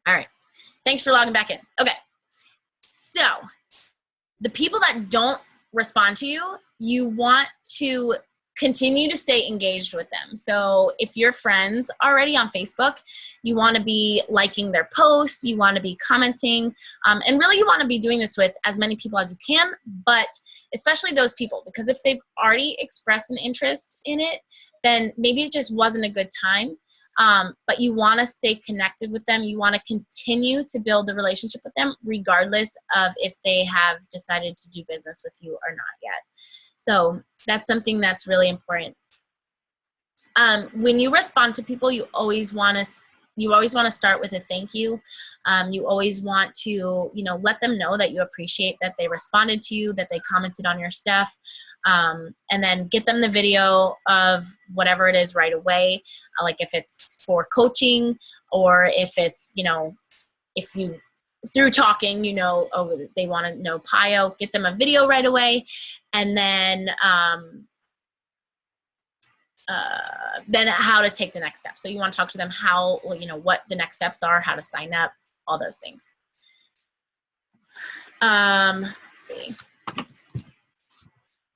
All right. Thanks for logging back in. Okay. So the people that don't respond to you, you want to continue to stay engaged with them. So if you're friends already on Facebook, you want to be liking their posts, you want to be commenting, and really you want to be doing this with as many people as you can, but especially those people, because if they've already expressed an interest in it, then maybe it just wasn't a good time. But you want to stay connected with them. You want to continue to build the relationship with them regardless of if they have decided to do business with you or not yet. So that's something that's really important. When you respond to people, you always want to start with a thank you. You always want to, let them know that you appreciate that they responded to you, that they commented on your stuff, and then get them the video of whatever it is right away. Like if it's for coaching, or if it's, if you through talking, they want to know PIO, get them a video right away. And then how to take the next step. So you want to talk to them how, what the next steps are, how to sign up, all those things. Let's see.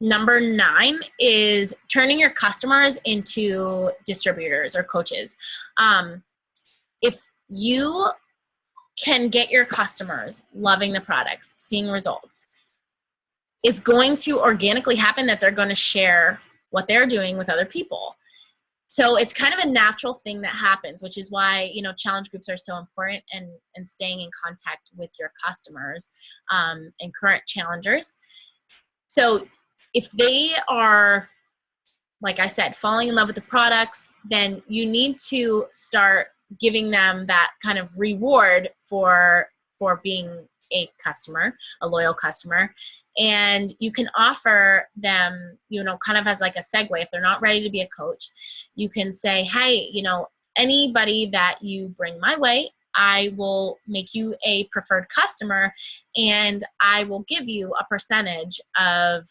Number 9 is turning your customers into distributors or coaches. If you can get your customers loving the products, seeing results, it's going to organically happen that they're going to share what they're doing with other people. So it's kind of a natural thing that happens, which is why, challenge groups are so important, and staying in contact with your customers and current challengers. So if they are, like I said, falling in love with the products, then you need to start giving them that kind of reward for being a customer, a loyal customer. And you can offer them, kind of as like a segue. If they're not ready to be a coach, you can say, hey, anybody that you bring my way, I will make you a preferred customer, and I will give you a percentage of,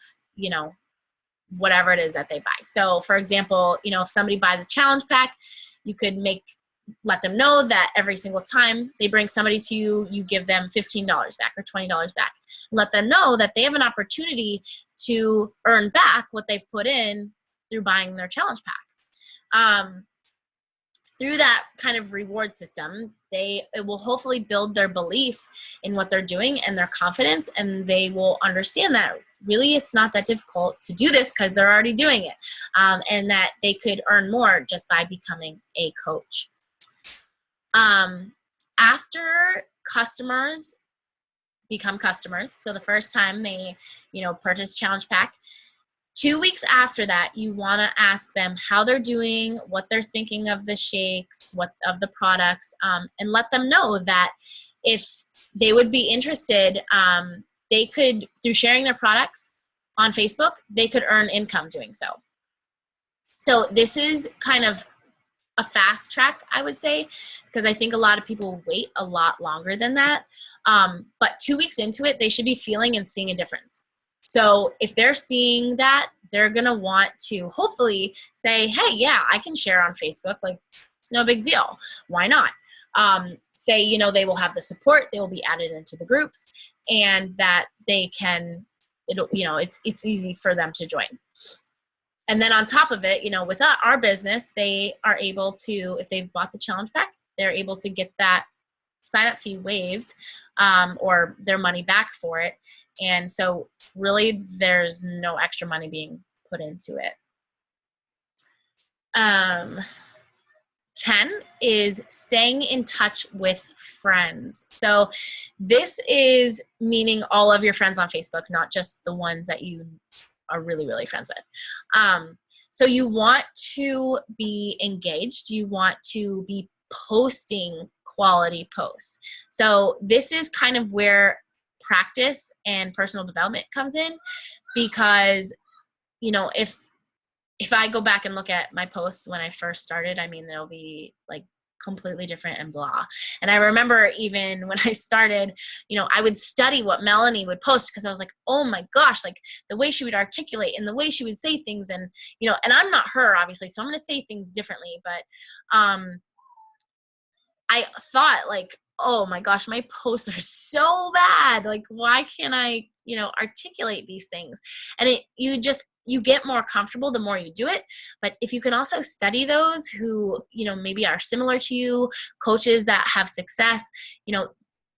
whatever it is that they buy. So for example, if somebody buys a challenge pack, you could let them know that every single time they bring somebody to you, you give them $15 back or $20 back. Let them know that they have an opportunity to earn back what they've put in through buying their challenge pack. Through that kind of reward system, it will hopefully build their belief in what they're doing and their confidence, and they will understand that really it's not that difficult to do this because they're already doing it, and that they could earn more just by becoming a coach. After customers become customers, so the first time they, purchase challenge pack, 2 weeks after that, you want to ask them how they're doing, what they're thinking of the shakes, of the products, and let them know that if they would be interested, they could, through sharing their products on Facebook, they could earn income doing so. So this is kind of a fast track, I would say, because I think a lot of people wait a lot longer than that. But 2 weeks into it, they should be feeling and seeing a difference. So if they're seeing that, they're going to want to hopefully say, hey, yeah, I can share on Facebook. Like, it's no big deal. Why not? Say, they will have the support. They will be added into the groups, and that they can, it's easy for them to join. And then on top of it, with our business, they are able to, if they've bought the challenge pack, they're able to get that sign-up fee waived, or their money back for it. And so really there's no extra money being put into it. 10 is staying in touch with friends. So this is meaning all of your friends on Facebook, not just the ones that you are really, really friends with. So you want to be engaged. You want to be posting quality posts. So this is kind of where practice and personal development comes in, because, if I go back and look at my posts when I first started, they'll be like completely different and blah. And I remember even when I started, I would study what Melanie would post, because I was like, oh my gosh, like the way she would articulate and the way she would say things, and, and I'm not her, obviously, so I'm going to say things differently. But I thought, like, oh my gosh, my posts are so bad. Like, why can't I, articulate these things? And you get more comfortable the more you do it. But if you can also study those who, maybe are similar to you, coaches that have success,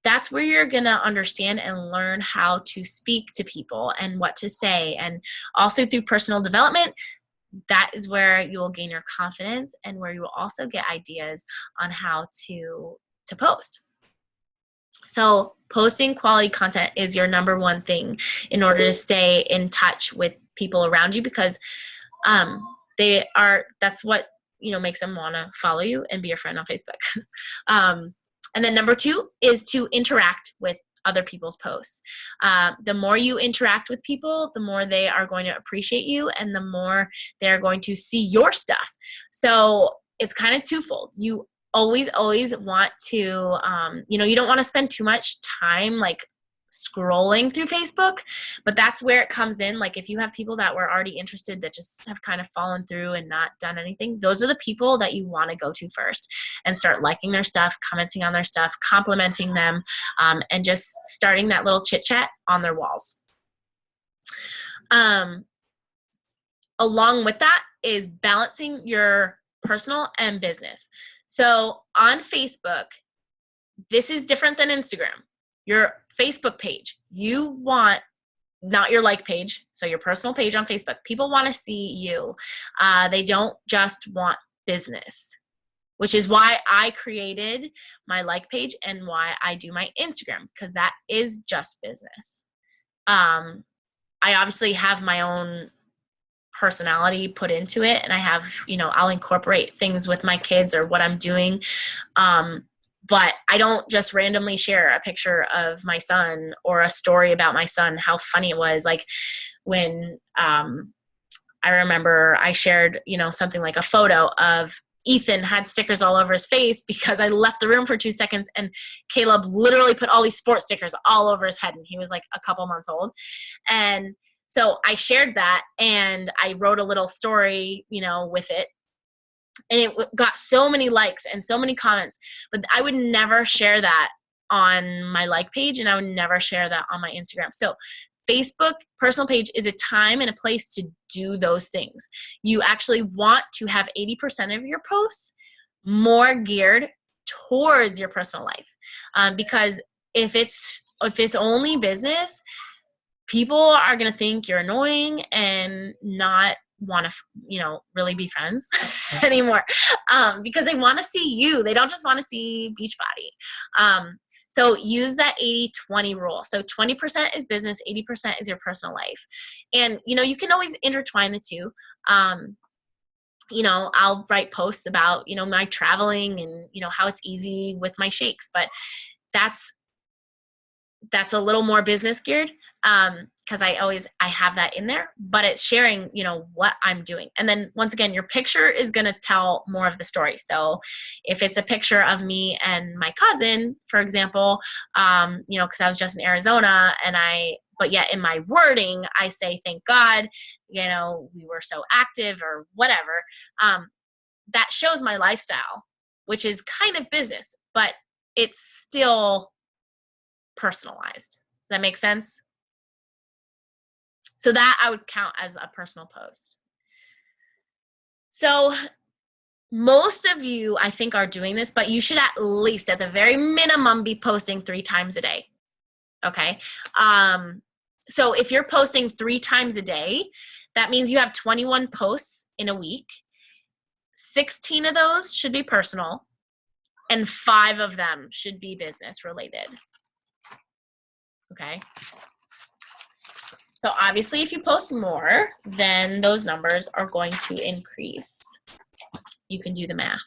that's where you're going to understand and learn how to speak to people and what to say. And also through personal development, that is where you will gain your confidence and where you will also get ideas on how to post. So posting quality content is your number one thing in order to stay in touch with people around you, because that's what, makes them want to follow you and be your friend on Facebook. And then number two is to interact with other people's posts. The more you interact with people, the more they are going to appreciate you and the more they're going to see your stuff. So it's kind of twofold. You always want to, you don't want to spend too much time like scrolling through Facebook, but that's where it comes in. Like if you have people that were already interested that just have kind of fallen through and not done anything, those are the people that you want to go to first and start liking their stuff, commenting on their stuff, complimenting them, and just starting that little chit chat on their walls. Along with that is balancing your personal and business. So on Facebook, this is different than Instagram. Your Facebook page, you want, not your like page, so your personal page on Facebook. People want to see you. They don't just want business, which is why I created my like page and why I do my Instagram, because that is just business. I obviously have my own personality put into it, and I have, I'll incorporate things with my kids or what I'm doing. But I don't just randomly share a picture of my son or a story about my son, how funny it was. Like when I remember I shared, something like a photo of Ethan had stickers all over his face because I left the room for 2 seconds and Caleb literally put all these sports stickers all over his head, and he was like a couple months old. And so I shared that and I wrote a little story, with it. And it got so many likes and so many comments, but I would never share that on my like page, and I would never share that on my Instagram. So Facebook personal page is a time and a place to do those things. You actually want to have 80% of your posts more geared towards your personal life. Because if it's only business, people are going to think you're annoying and not want to, really be friends anymore, because they want to see you. They don't just want to see Beachbody. So use that 80-20 rule. So 20% is business, 80% is your personal life. And, you can always intertwine the two. I'll write posts about, my traveling and, how it's easy with my shakes, but that's a little more business geared. Because I have that in there, but it's sharing, what I'm doing. And then once again, your picture is going to tell more of the story. So if it's a picture of me and my cousin, for example, because I was just in Arizona but yet in my wording, I say, thank God, we were so active or whatever. That shows my lifestyle, which is kind of business, but it's still personalized. Does that make sense? So that I would count as a personal post. So most of you, I think, are doing this, but you should at least, at the very minimum, be posting 3 times a day. Okay. So if you're posting 3 times a day, that means you have 21 posts in a week. 16 of those should be personal, and 5 of them should be business related. Okay. So obviously, if you post more, then those numbers are going to increase. You can do the math.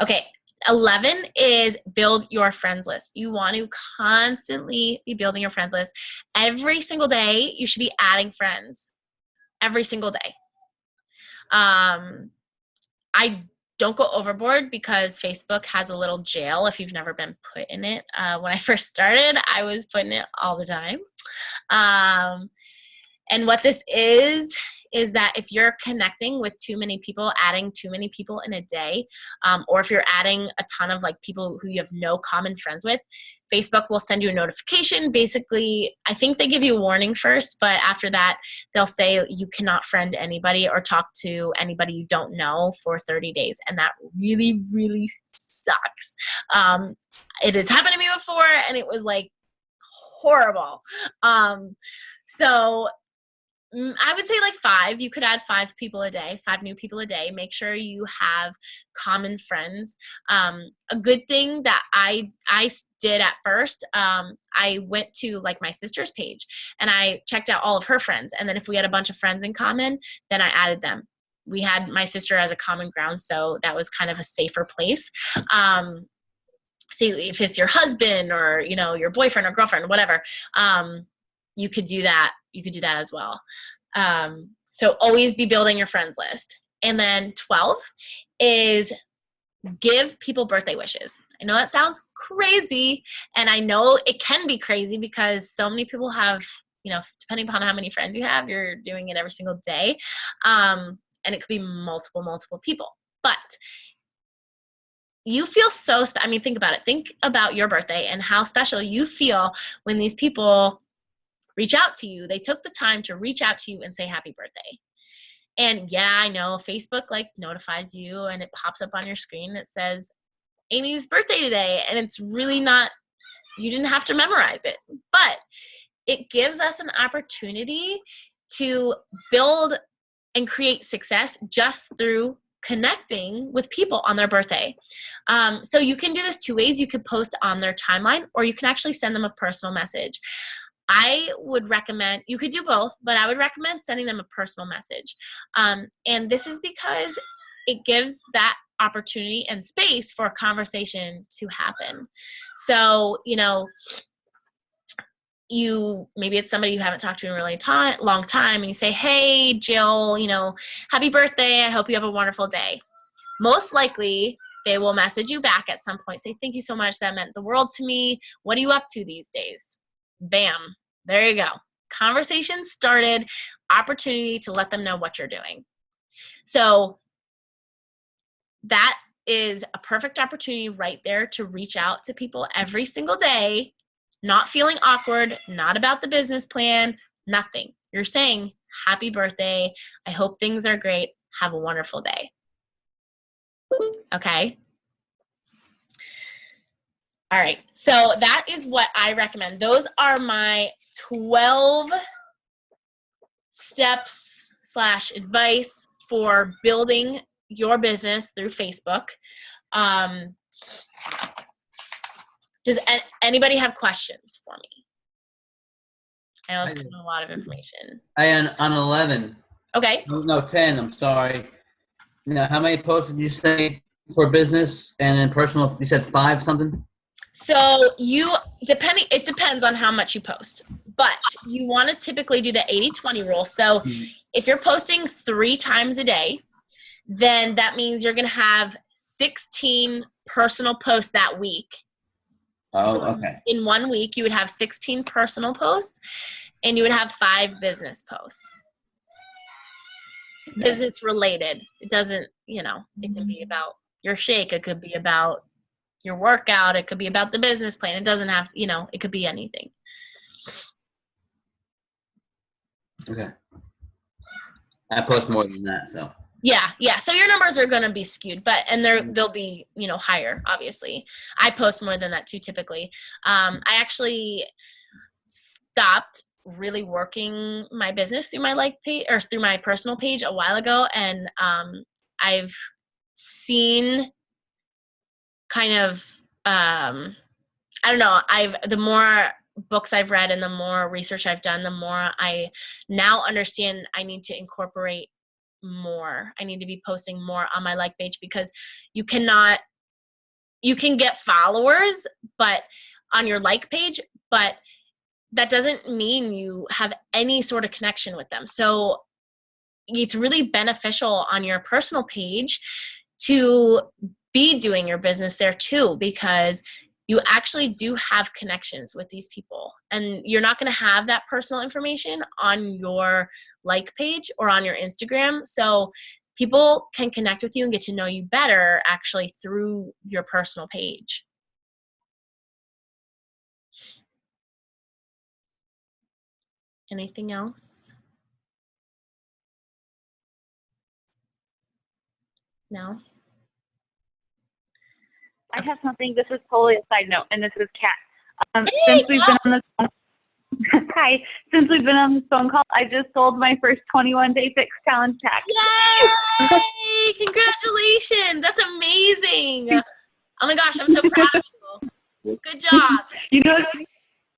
Okay, 11 is build your friends list. You want to constantly be building your friends list. Every single day, you should be adding friends. Every single day. I don't go overboard because Facebook has a little jail if you've never been put in it. When I first started, I was put in it all the time. And what this is is that if you're connecting with too many people, adding too many people in a day, or if you're adding a ton of like people who you have no common friends with, Facebook will send you a notification. Basically, I think they give you a warning first, but after that, they'll say you cannot friend anybody or talk to anybody you don't know for 30 days. And that really, really sucks. It has happened to me before, and it was like horrible. So I would say like 5. You could add 5 people a day, 5 new people a day. Make sure you have common friends. A good thing that I did at first, I went to like my sister's page and I checked out all of her friends. And then if we had a bunch of friends in common, then I added them. We had my sister as a common ground, so that was kind of a safer place. See, if it's your husband or, you know, your boyfriend or girlfriend or whatever, you could do that. You could do that as well. So always be building your friends list. And then 12 is give people birthday wishes. I know that sounds crazy, and I know it can be crazy because so many people have, you know, depending upon how many friends you have, you're doing it every single day. And it could be multiple people. But you feel so I mean, think about it. Think about your birthday and how special you feel when these people reach out to you. They took the time to reach out to you and say happy birthday. And yeah, I know Facebook like notifies you and it pops up on your screen that says Amy's birthday today. And it's really not, you didn't have to memorize it, but it gives us an opportunity to build and create success just through connecting with people on their birthday. So you can do this 2 ways. You could post on their timeline, or you can actually send them a personal message. I would recommend, you could do both, but I would recommend sending them a personal message. And this is because it gives that opportunity and space for a conversation to happen. So, you know, maybe it's somebody you haven't talked to in a really long time, and you say, hey, Jill, you know, happy birthday. I hope you have a wonderful day. Most likely they will message you back at some point, say, thank you so much. That meant the world to me. What are you up to these days? Bam. There you go. Conversation started, opportunity to let them know what you're doing. So that is a perfect opportunity right there to reach out to people every single day, not feeling awkward, not about the business plan, nothing. You're saying, happy birthday. I hope things are great. Have a wonderful day. Okay. All right. So that is what I recommend. Those are my 12 steps / advice for building your business through Facebook. Does anybody have questions for me? I know it's kind of a lot of information. I on 11. Okay. No, 10. I'm sorry. Now, how many posts did you say for business and then personal? You said 5 something? So it depends on how much you post, but you want to typically do the 80-20 rule. So if you're posting 3 times a day, then that means you're going to have 16 personal posts that week. Oh, okay. In 1 week, you would have 16 personal posts and you would have 5 business posts. Okay. Business related. It doesn't, you know, it can be about your shake. It could be about your workout. It could be about the business plan. It doesn't have to, you know, it could be anything. Okay. I post more than that, so. Yeah. So your numbers are going to be skewed, and they'll be, you know, higher, obviously. I post more than that too, typically. I actually stopped really working my business through my like page or through my personal page a while ago. And, I've seen kind of, I don't know, the more books I've read and the more research I've done, the more I now understand I need to incorporate more. I need to be posting more on my like page, because you can get followers, but on your like page, but that doesn't mean you have any sort of connection with them. So it's really beneficial on your personal page to be doing your business there too, because you actually do have connections with these people, and you're not going to have that personal information on your like page or on your Instagram. So people can connect with you and get to know you better actually through your personal page. Anything else? No? I have something. This is totally a side note, and this is Kat. Hey, Since we've been on this hi, since we've been on this phone call, I just sold my first 21-day fix challenge pack. Yay! Congratulations! That's amazing. Oh my gosh, I'm so proud of you. Good job. You know,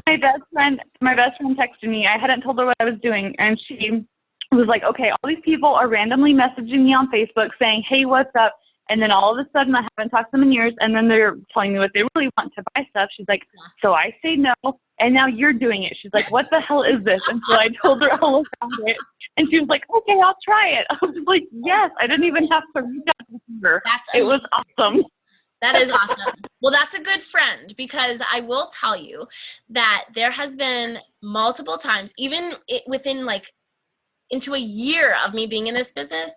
my best friend texted me. I hadn't told her what I was doing, and she was like, "Okay, all these people are randomly messaging me on Facebook saying, 'Hey, what's up?' And then all of a sudden, I haven't talked to them in years, and then they're telling me what they really want to buy stuff." She's like, "So I say no, and now you're doing it." She's like, "What the hell is this?" And so I told her all about it, and she was like, "Okay, I'll try it." I was like, "Yes!" I didn't even have to reach out to her. It was awesome. That is awesome. Well, that's a good friend, because I will tell you that there has been multiple times, even within like into a year of me being in this business,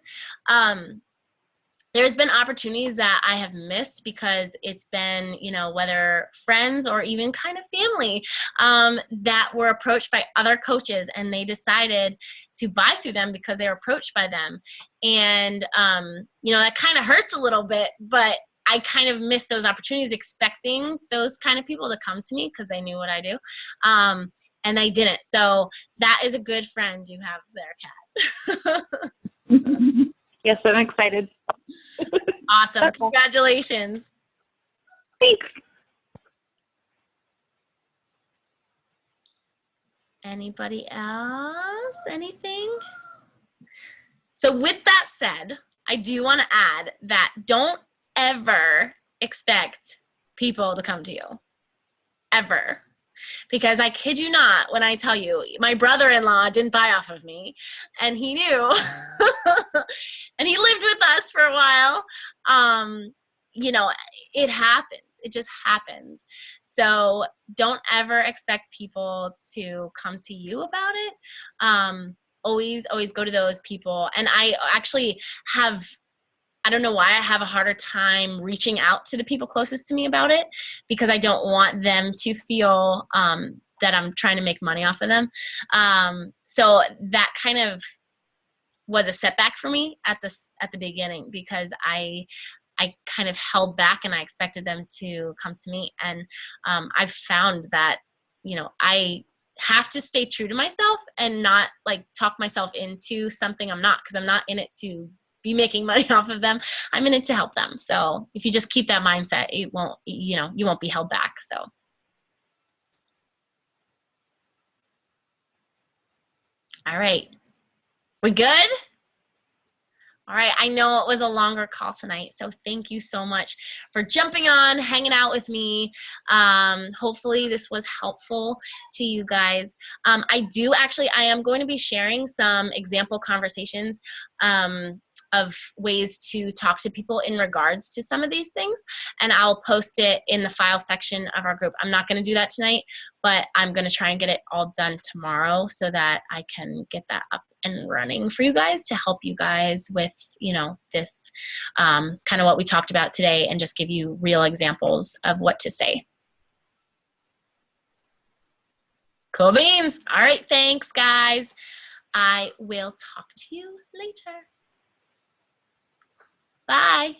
there's been opportunities that I have missed because it's been, you know, whether friends or even kind of family that were approached by other coaches, and they decided to buy through them because they were approached by them. And, you know, that kind of hurts a little bit, but I kind of missed those opportunities, expecting those kind of people to come to me because they knew what I do. And they didn't. So that is a good friend you have there, Kat. Yes, I'm excited. Awesome. Congratulations. Thanks. Anybody else? Anything? So with that said, I do want to add that don't ever expect people to come to you. Ever. Because I kid you not when I tell you, my brother-in-law didn't buy off of me, and he knew. And he lived with us for a while. You know, it happens. It just happens. So don't ever expect people to come to you about it. Always go to those people. And I actually have, I don't know why I have a harder time reaching out to the people closest to me about it, because I don't want them to feel that I'm trying to make money off of them. So that kind of was a setback for me at the beginning, because I kind of held back and I expected them to come to me. And I've found that, you know, I have to stay true to myself and not like talk myself into something I'm not, because I'm not in it to be making money off of them. I'm in it to help them. So if you just keep that mindset, it won't, you know, you won't be held back. So. All right. We good? All right, I know it was a longer call tonight, so thank you so much for jumping on, hanging out with me. Hopefully this was helpful to you guys. I am going to be sharing some example conversations of ways to talk to people in regards to some of these things, and I'll post it in the file section of our group. I'm not going to do that tonight, but I'm going to try and get it all done tomorrow so that I can get that up and running for you guys to help you guys with, you know, this kind of what we talked about today, and just give you real examples of what to say. Cool beans. All right, thanks guys. I will talk to you later. Bye.